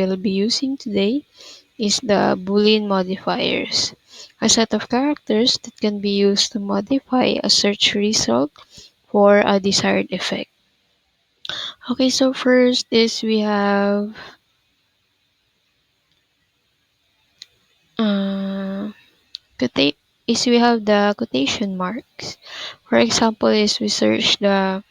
we'll be using today is the Boolean modifiers, a set of characters that can be used to modify a search result for a desired effect. Okay, so first is we have uh, we have the quotation marks. For example, is we search the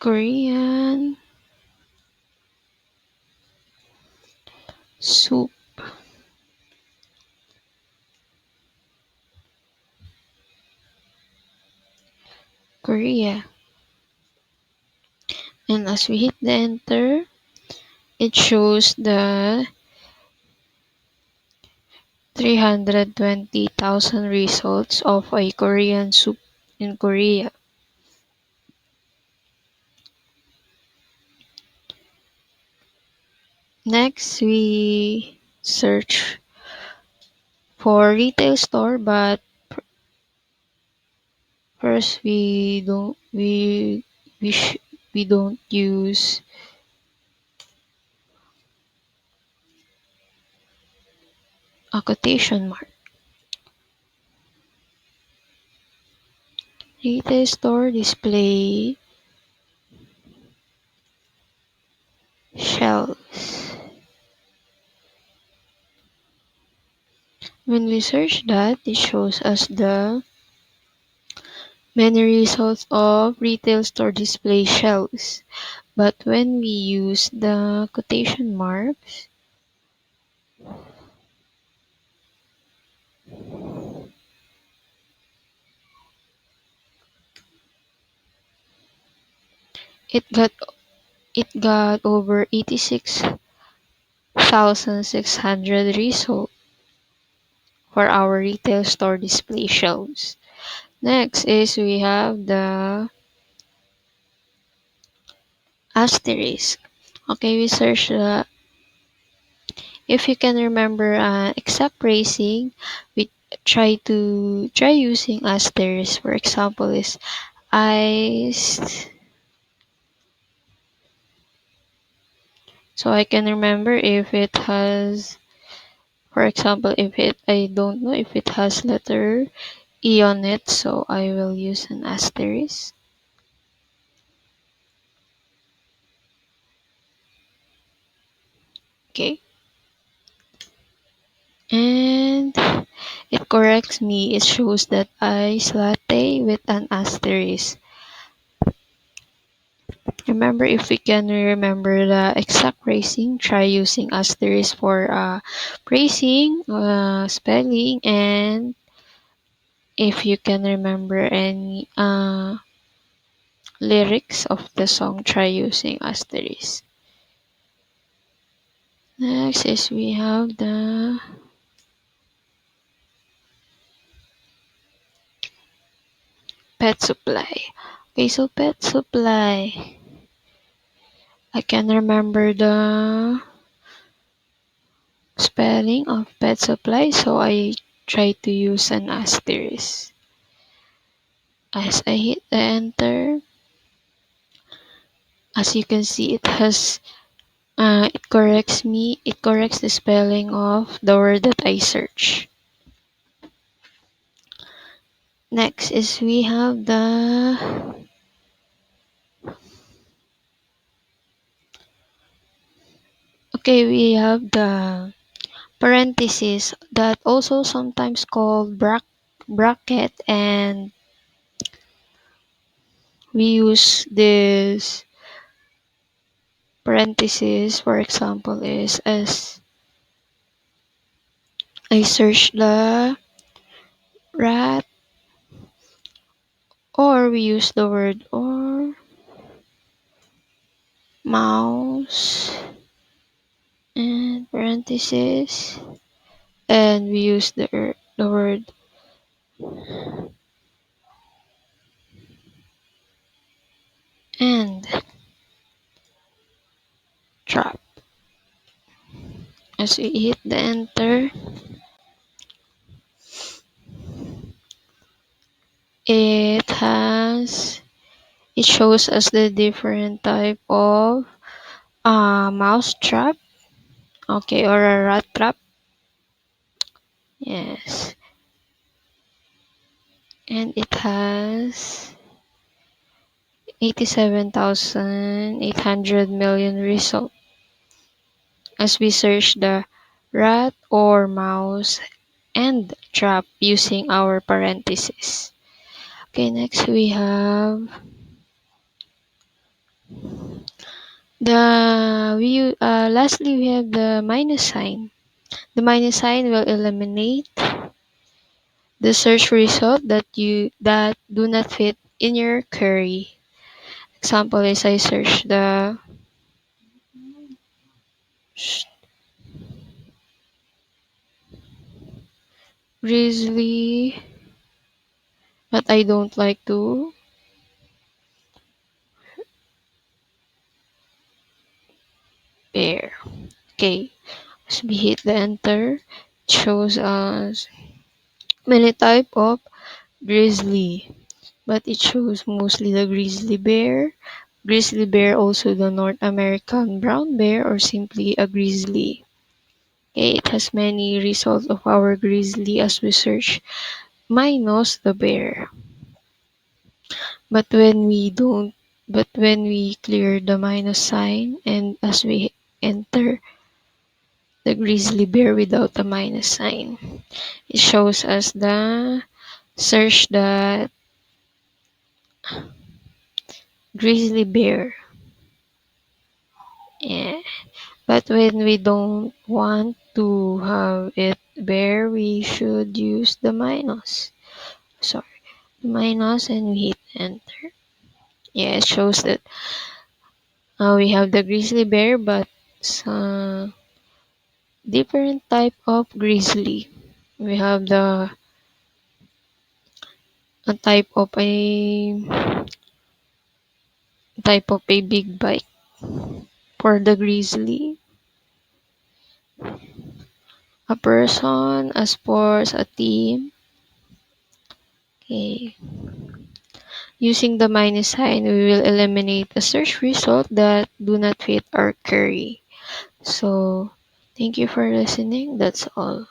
Korean soup, Korea. And as we hit the enter, it shows the 320,000 results of a Korean soup in Korea. Next, we search for retail store, but first we don't use a quotation mark. Retail store display shelves. When we search that, it shows us the many results of retail store display shelves. But when we use the quotation marks, it got it got over 86,600 results for our retail store display shelves. Next is we have the asterisk. Okay, we search the if you can remember exact phrasing, we try using asterisk. For example, is iced. So I can remember if it has, for example, if it I don't know if it has letter E on it, so I will use an asterisk. Okay. And it corrects me. It shows that iced latte with an asterisk. Remember, if we can remember the exact phrasing, try using asterisk for phrasing, spelling, and if you can remember any lyrics of the song, try using asterisk. Next is we have the pet supply. Okay, so pet supply. I can remember the spelling of pet supply, so I try to use an asterisk. As I hit the enter, as you can see, it corrects the spelling of the word that I search. Next is we have the okay, we have the parentheses that also sometimes called bracket, and we use this parentheses, for example, is as I search the rat, or we use the word or mouse and parentheses, and we use the word and trap. As we hit the enter, It has it shows us the different type of mouse trap, okay, or a rat trap. Yes, and it has 87,800 million results as we search the rat or mouse and trap using our parentheses. Okay, next we have lastly we have the minus sign. The minus sign will eliminate the search result that do not fit in your query. Example is I search the grizzly, but I don't like to bear. Okay, as we hit the enter, it shows us many type of grizzly, but it shows mostly the grizzly bear, also the North American brown bear, or simply a grizzly. Okay, it has many results of our grizzly as we search minus the bear. But when we don't, but when we clear the minus sign and as we enter the grizzly bear without the minus sign, it shows us the search the grizzly bear. Yeah. But when we don't want to have it bear, we should use the minus. Sorry, the minus, and we hit enter. Yeah, it shows that we have the grizzly bear, but some different type of grizzly. We have the a type of a big bite for the grizzly, a person, a sports, a team. Okay. Using the minus sign, we will eliminate a search result that do not fit our query. So, thank you for listening. That's all.